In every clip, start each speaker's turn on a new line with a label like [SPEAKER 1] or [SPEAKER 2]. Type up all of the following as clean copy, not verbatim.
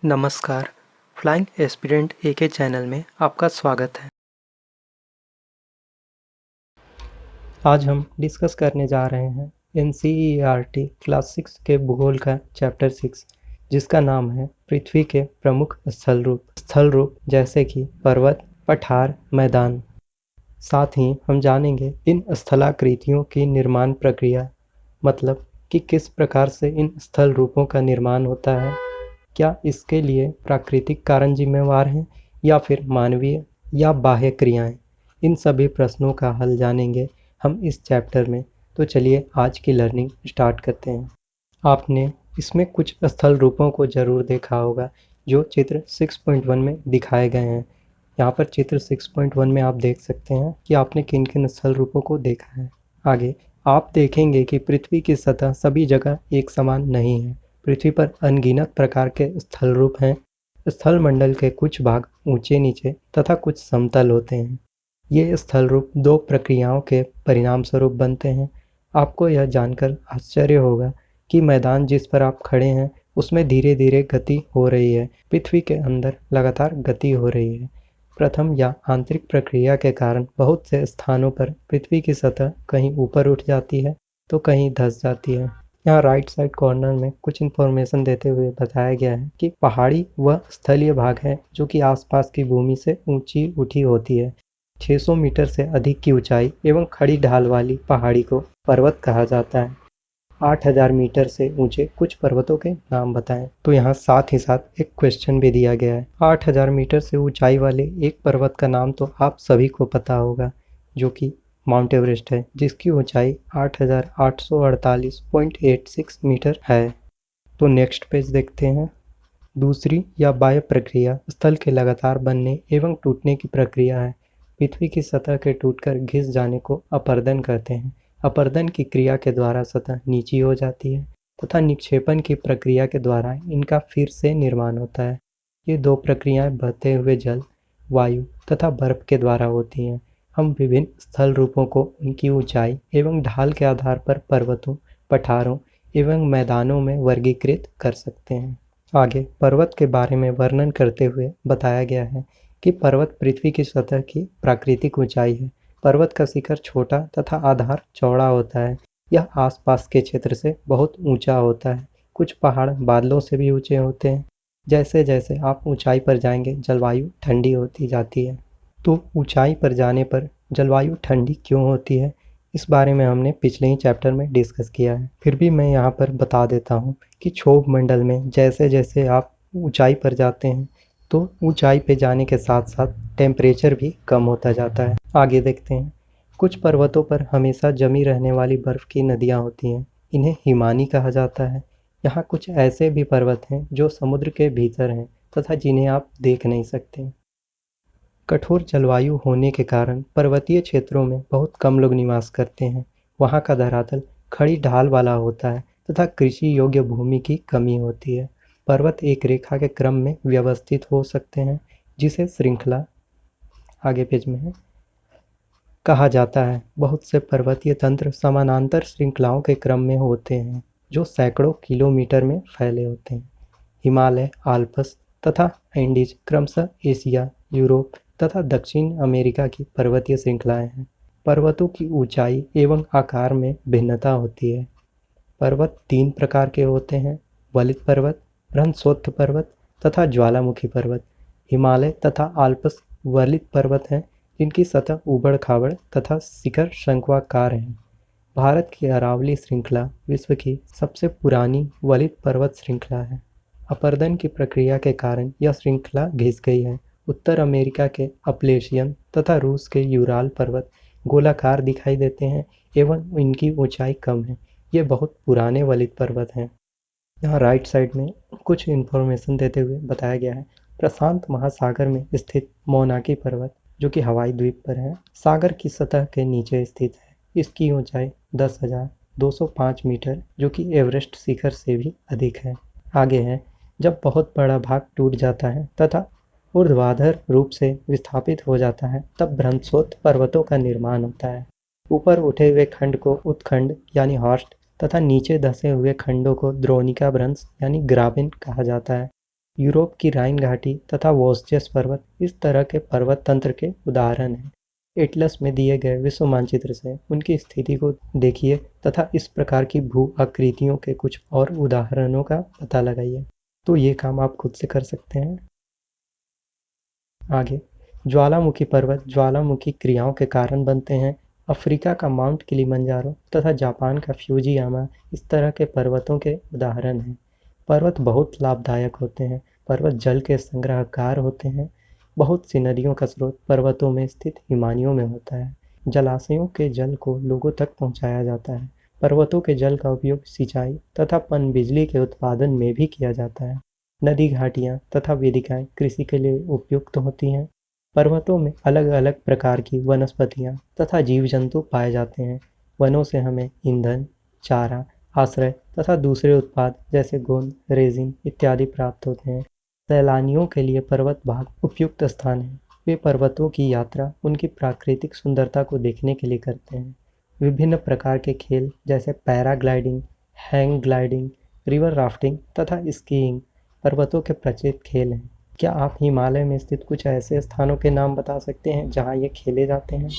[SPEAKER 1] नमस्कार, flying aspirant एके channel में आपका स्वागत है। आज हम डिस्कस करने जा रहे हैं एनसीईआरटी क्लास 6 के भूगोल का चैप्टर 6, जिसका नाम है पृथ्वी के प्रमुख स्थल रूप जैसे कि पर्वत, पठार, मैदान। साथ ही हम जानेंगे इन स्थलाकृतियों की निर्माण प्रक्रिया, मतलब कि किस प्रकार से इन स्थल रूपों का निर्माण होता है। क्या इसके लिए प्राकृतिक कारण जिम्मेवार हैं या फिर मानवीय या बाह्य क्रियाएं? इन सभी प्रश्नों का हल जानेंगे हम इस चैप्टर में। तो चलिए आज की लर्निंग स्टार्ट करते हैं। आपने इसमें कुछ स्थल रूपों को जरूर देखा होगा जो चित्र 6.1 में दिखाए गए हैं। यहाँ पर चित्र 6.1 में आप देख सकते हैं कि आपने किन किन स्थल रूपों को देखा है। आगे आप देखेंगे कि पृथ्वी की सतह सभी जगह एक समान नहीं है। पृथ्वी पर अनगिनत प्रकार के स्थल रूप हैं। स्थल मंडल के कुछ भाग ऊंचे नीचे तथा कुछ समतल होते हैं। ये स्थल रूप दो प्रक्रियाओं के परिणाम स्वरूप बनते हैं। आपको यह जानकर आश्चर्य होगा कि मैदान जिस पर आप खड़े हैं उसमें धीरे धीरे गति हो रही है। पृथ्वी के अंदर लगातार गति हो रही है। प्रथम या आंतरिक प्रक्रिया के कारण बहुत से स्थानों पर पृथ्वी की सतह कहीं ऊपर उठ जाती है तो कहीं धंस जाती है। यहाँ राइट साइड कॉर्नर में कुछ इन्फॉर्मेशन देते हुए बताया गया है कि पहाड़ी वह स्थलीय भाग है जो कि आसपास की भूमि से ऊंची उठी होती है। 600 मीटर से अधिक की ऊंचाई एवं खड़ी ढाल वाली पहाड़ी को पर्वत कहा जाता है। 8000 मीटर से ऊंचे कुछ पर्वतों के नाम बताएं। तो यहाँ साथ ही साथ एक क्वेश्चन भी दिया गया है। 8000 मीटर से ऊंचाई वाले एक पर्वत का नाम तो आप सभी को पता होगा, जो कि माउंट एवरेस्ट है, जिसकी ऊंचाई 8848.86 मीटर है। तो नेक्स्ट पेज देखते हैं। दूसरी या बाह्य प्रक्रिया स्थल के लगातार बनने एवं टूटने की प्रक्रिया है। पृथ्वी की सतह के टूटकर घिस जाने को अपरदन कहते हैं। अपरदन की क्रिया के द्वारा सतह नीची हो जाती है तथा निक्षेपण की प्रक्रिया के द्वारा इनका फिर से निर्माण होता है। ये दो प्रक्रियाएं बहते हुए जल, वायु तथा बर्फ के द्वारा होती हैं। हम विभिन्न स्थल रूपों को उनकी ऊंचाई एवं ढाल के आधार पर पर्वतों, पठारों एवं मैदानों में वर्गीकृत कर सकते हैं। आगे पर्वत के बारे में वर्णन करते हुए बताया गया है कि पर्वत पृथ्वी की सतह की प्राकृतिक ऊंचाई है। पर्वत का शिखर छोटा तथा आधार चौड़ा होता है। यह आसपास के क्षेत्र से बहुत ऊंचा होता है। कुछ पहाड़ बादलों से भी ऊंचे होते हैं। जैसे जैसे आप ऊंचाई पर जाएंगे जलवायु ठंडी होती जाती है। तो ऊंचाई पर जाने पर जलवायु ठंडी क्यों होती है, इस बारे में हमने पिछले ही चैप्टर में डिस्कस किया है। फिर भी मैं यहाँ पर बता देता हूँ कि क्षोभ मंडल में जैसे जैसे आप ऊंचाई पर जाते हैं तो ऊंचाई पे जाने के साथ साथ टेम्परेचर भी कम होता जाता है। आगे देखते हैं। कुछ पर्वतों पर हमेशा जमी रहने वाली बर्फ की नदियाँ होती हैं। इन्हें हिमानी कहा जाता है। यहाँ कुछ ऐसे भी पर्वत हैं जो समुद्र के भीतर हैं तथा जिन्हें आप देख नहीं सकते। कठोर जलवायु होने के कारण पर्वतीय क्षेत्रों में बहुत कम लोग निवास करते हैं। वहाँ का धरातल खड़ी ढाल वाला होता है तथा कृषि योग्य भूमि की कमी होती है। पर्वत एक रेखा के क्रम में व्यवस्थित हो सकते हैं, जिसे श्रृंखला, आगे पेज में है, कहा जाता है। बहुत से पर्वतीय तंत्र समानांतर श्रृंखलाओं के क्रम में होते हैं जो सैकड़ों किलोमीटर में फैले होते हैं। हिमालय, आल्प्स तथा एंडीज क्रमशः एशिया, यूरोप तथा दक्षिण अमेरिका की पर्वतीय श्रृंखलाएं हैं। पर्वतों की ऊंचाई एवं आकार में भिन्नता होती है। पर्वत 3 प्रकार के होते हैं: वलित पर्वत, बृहस्पति पर्वत तथा ज्वालामुखी पर्वत। हिमालय तथा आल्प्स वलित पर्वत हैं जिनकी सतह ऊबड़-खाबड़ तथा शिखर शंक्वाकार हैं। भारत की अरावली श्रृंखला विश्व की सबसे पुरानी वलित पर्वत श्रृंखला है। अपरदन की प्रक्रिया के कारण यह श्रृंखला घिस गई है। उत्तर अमेरिका के अपलेशियन तथा रूस के यूराल पर्वत गोलाकार दिखाई देते हैं एवं इनकी ऊंचाई कम है। ये बहुत पुराने वलित पर्वत हैं। यहाँ राइट साइड में कुछ इन्फॉर्मेशन देते हुए बताया गया है। प्रशांत महासागर में स्थित मोनाकी पर्वत, जो कि हवाई द्वीप पर है, सागर की सतह के नीचे स्थित है। इसकी ऊंचाई 10,205 मीटर, जो कि एवरेस्ट शिखर से भी अधिक है। आगे है, जब बहुत बड़ा भाग टूट जाता है तथा ऊर्ध्वाधर रूप से विस्थापित हो जाता है तब बृहस्पति पर्वतों का निर्माण होता है। ऊपर उठे हुए खंड को उत्खंड यानी हॉर्स्ट तथा नीचे धंसे हुए खंडों को द्रोणिका भ्रंश यानी ग्राबेन कहा जाता है। यूरोप की राइन घाटी तथा वोस्जेस पर्वत इस तरह के पर्वत तंत्र के उदाहरण हैं। एटलस में दिए गए विश्व मानचित्र से उनकी स्थिति को देखिए तथा इस प्रकार की भू आकृतियों के कुछ और उदाहरणों का पता लगाइए। तो ये काम आप खुद से कर सकते हैं। आगे, ज्वालामुखी पर्वत ज्वालामुखी क्रियाओं के कारण बनते हैं। अफ्रीका का माउंट किलिमंजारो तथा जापान का फ्यूजियामा इस तरह के पर्वतों के उदाहरण हैं। पर्वत बहुत लाभदायक होते हैं। पर्वत जल के संग्रहकार होते हैं। बहुत सी नदियों का स्रोत पर्वतों में स्थित हिमानियों में होता है। जलाशयों के जल को लोगों तक पहुंचाया जाता है। पर्वतों के जल का उपयोग सिंचाई तथा पनबिजली के उत्पादन में भी किया जाता है। नदी घाटियाँ तथा वेदिकाएँ कृषि के लिए उपयुक्त होती हैं। पर्वतों में अलग अलग प्रकार की वनस्पतियाँ तथा जीव जंतु पाए जाते हैं। वनों से हमें ईंधन, चारा, आश्रय तथा दूसरे उत्पाद जैसे गोंद, रेजिन इत्यादि प्राप्त होते हैं। सैलानियों के लिए पर्वत भाग उपयुक्त स्थान है। वे पर्वतों की यात्रा उनकी प्राकृतिक सुंदरता को देखने के लिए करते हैं। विभिन्न प्रकार के खेल जैसे paragliding, hang gliding, river rafting तथा स्कीइंग पर्वतों के प्रचलित खेल हैं। क्या आप हिमालय में स्थित कुछ ऐसे स्थानों के नाम बता सकते हैं जहाँ ये खेले जाते हैं?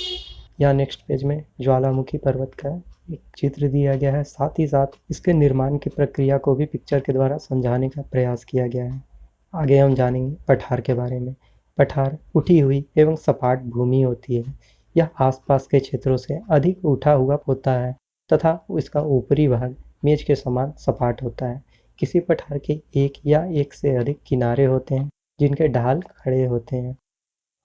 [SPEAKER 1] यहाँ नेक्स्ट पेज में ज्वालामुखी पर्वत का एक चित्र दिया गया है, साथ ही साथ इसके निर्माण की प्रक्रिया को भी पिक्चर के द्वारा समझाने का प्रयास किया गया है। आगे हम जानेंगे पठार के बारे में। पठार उठी हुई एवं सपाट भूमि होती है। यह आसपास के क्षेत्रों से अधिक उठा हुआ होता है तथा इसका ऊपरी भाग मेज के समान सपाट होता है। किसी पठार के एक या एक से अधिक किनारे होते हैं जिनके ढाल खड़े होते हैं।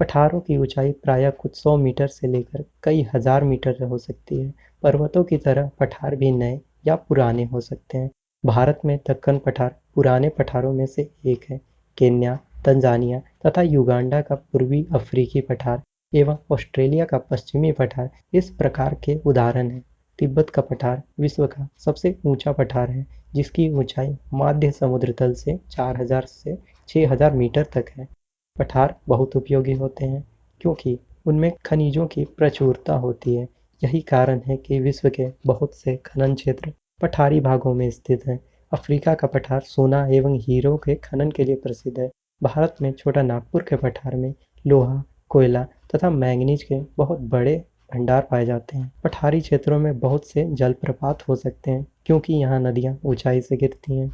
[SPEAKER 1] पठारों की ऊंचाई प्रायः कुछ 100 मीटर से लेकर कई हजार मीटर हो सकती है। पर्वतों की तरह पठार भी नए या पुराने हो सकते हैं। भारत में दक्कन पठार पुराने पठारों में से एक है। केन्या, तंजानिया तथा युगांडा का पूर्वी अफ्रीकी पठार एवं ऑस्ट्रेलिया का पश्चिमी पठार इस प्रकार के उदाहरण हैं। तिब्बत का पठार विश्व का सबसे ऊंचा पठार है, जिसकी ऊंचाई माध्य समुद्र तल से 4000 से 6000 मीटर तक है। पठार बहुत उपयोगी होते हैं क्योंकि उनमें खनिजों की प्रचुरता होती है। यही कारण है कि विश्व के बहुत से खनन क्षेत्र पठारी भागों में स्थित हैं। अफ्रीका का पठार सोना एवं हीरो के खनन के लिए प्रसिद्ध है। भारत में छोटा नागपुर के पठार में लोहा, कोयला तथा मैंगनीज के बहुत बड़े भंडार पाए जाते हैं। पठारी क्षेत्रों में बहुत से जलप्रपात हो सकते हैं क्योंकि यहाँ नदियाँ ऊंचाई से गिरती हैं।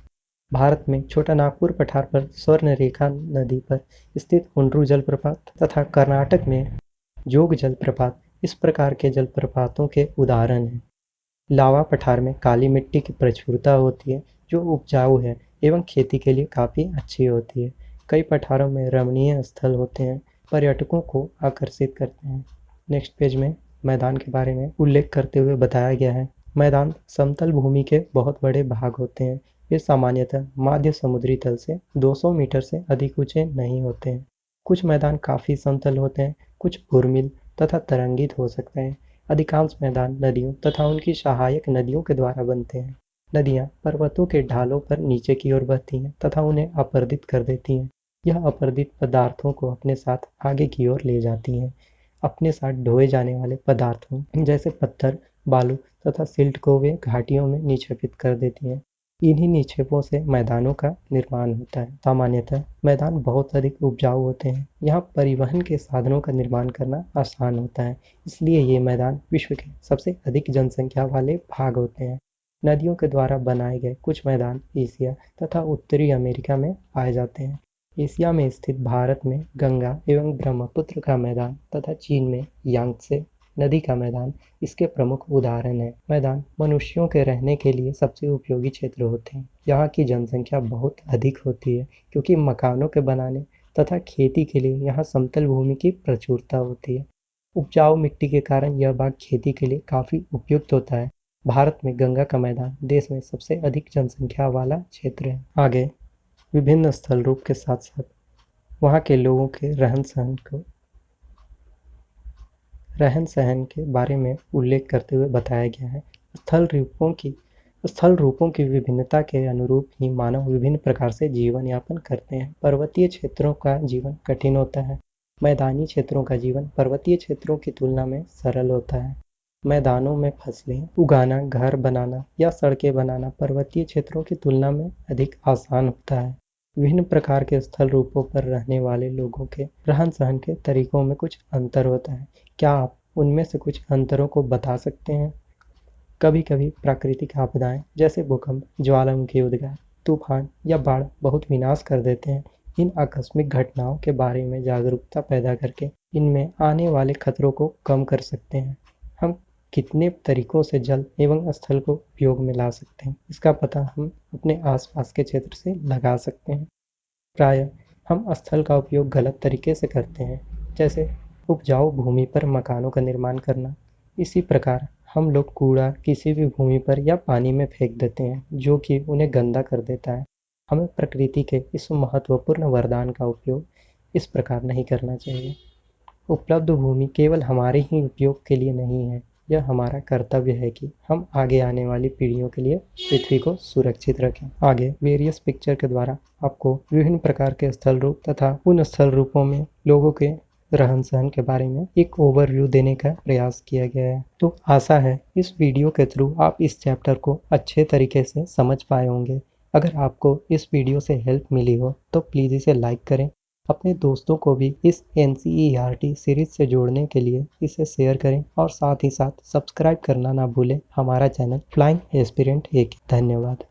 [SPEAKER 1] भारत में छोटा नागपुर पठार पर स्वर्णरेखा नदी पर स्थित हुंड्रू जलप्रपात तथा कर्नाटक में जोग जलप्रपात इस प्रकार के जलप्रपातों के उदाहरण हैं। लावा पठार में काली मिट्टी की प्रचुरता होती है जो उपजाऊ है एवं खेती के लिए काफ़ी अच्छी होती है। कई पठारों में रमणीय स्थल होते हैं, पर्यटकों को आकर्षित करते हैं। नेक्स्ट पेज में मैदान के बारे में उल्लेख करते हुए बताया गया है। मैदान समतल भूमि के बहुत बड़े भाग होते हैं। ये सामान्यतः माध्य समुद्री तल से 200 मीटर से अधिक ऊंचे नहीं होते हैं। कुछ मैदान काफ़ी समतल होते हैं, कुछ घुर्मिल तथा तरंगित हो सकते हैं। अधिकांश मैदान नदियों तथा उनकी सहायक नदियों के द्वारा बनते हैं। नदियाँ पर्वतों के ढालों पर नीचे की ओर बहती हैं तथा उन्हें अपरदित कर देती हैं। यह अपरदित पदार्थों को अपने साथ आगे की ओर ले जाती हैं। अपने साथ ढोए जाने वाले पदार्थों जैसे पत्थर, बालू तथा सिल्ट को वे घाटियों में निक्षेपित कर देती हैं। इन्हीं निक्षेपों से मैदानों का निर्माण होता है। सामान्यतः मैदान बहुत अधिक उपजाऊ होते हैं। यहाँ परिवहन के साधनों का निर्माण करना आसान होता है, इसलिए ये मैदान विश्व के सबसे अधिक जनसंख्या वाले भाग होते हैं। नदियों के द्वारा बनाए गए कुछ मैदान एशिया तथा उत्तरी अमेरिका में पाए जाते हैं। एशिया में स्थित भारत में गंगा एवं ब्रह्मपुत्र का मैदान तथा चीन में यांगत्से नदी का मैदान इसके प्रमुख उदाहरण हैं। मैदान मनुष्यों के रहने के लिए सबसे उपयोगी क्षेत्र होते हैं। यहाँ की जनसंख्या बहुत अधिक होती है क्योंकि मकानों के बनाने तथा खेती के लिए यहाँ समतल भूमि की प्रचुरता होती है। उपजाऊ मिट्टी के कारण यह भाग खेती के लिए काफ़ी उपयुक्त होता है। भारत में गंगा का मैदान देश में सबसे अधिक जनसंख्या वाला क्षेत्र है। आगे विभिन्न स्थल रूप के साथ साथ वहाँ के लोगों के रहन सहन के बारे में उल्लेख करते हुए बताया गया है। स्थल रूपों की विभिन्नता के अनुरूप ही मानव विभिन्न प्रकार से जीवन यापन करते हैं। पर्वतीय क्षेत्रों का जीवन कठिन होता है। मैदानी क्षेत्रों का जीवन पर्वतीय क्षेत्रों की तुलना में सरल होता है। मैदानों में फसलें उगाना, घर बनाना या सड़कें बनाना पर्वतीय क्षेत्रों की तुलना में अधिक आसान होता है। विभिन्न प्रकार के स्थल रूपों पर रहने वाले लोगों के रहन सहन के तरीकों में कुछ अंतर होता है। क्या आप उनमें से कुछ अंतरों को बता सकते हैं? कभी कभी प्राकृतिक आपदाएं जैसे भूकंप, ज्वालामुखी उद्गार, तूफान या बाढ़ बहुत विनाश कर देते हैं। इन आकस्मिक घटनाओं के बारे में जागरूकता पैदा करके इनमें आने वाले खतरों को कम कर सकते हैं। हम कितने तरीकों से जल एवं स्थल को उपयोग में ला सकते हैं, इसका पता हम अपने आसपास के क्षेत्र से लगा सकते हैं। प्रायः हम स्थल का उपयोग गलत तरीके से करते हैं, जैसे उपजाऊ भूमि पर मकानों का निर्माण करना। इसी प्रकार हम लोग कूड़ा किसी भी भूमि पर या पानी में फेंक देते हैं, जो कि उन्हें गंदा कर देता है। हमें प्रकृति के इस महत्वपूर्ण वरदान का उपयोग इस प्रकार नहीं करना चाहिए। उपलब्ध भूमि केवल हमारे ही उपयोग के लिए नहीं है, यह हमारा कर्तव्य है कि हम आगे आने वाली पीढ़ियों के लिए पृथ्वी को सुरक्षित रखें। आगे वेरियस पिक्चर के द्वारा आपको विभिन्न प्रकार के स्थल रूप तथा उन स्थल रूपों में लोगों के रहन सहन के बारे में एक ओवरव्यू देने का प्रयास किया गया है। तो आशा है इस वीडियो के थ्रू आप इस चैप्टर को अच्छे तरीके से समझ पाए होंगे। अगर आपको इस वीडियो से हेल्प मिली हो तो प्लीज़ इसे लाइक करें। अपने दोस्तों को भी इस NCERT सीरीज से जोड़ने के लिए इसे शेयर करें और साथ ही साथ सब्सक्राइब करना ना भूलें हमारा चैनल फ्लाइंग एस्पिरेंट एक। धन्यवाद।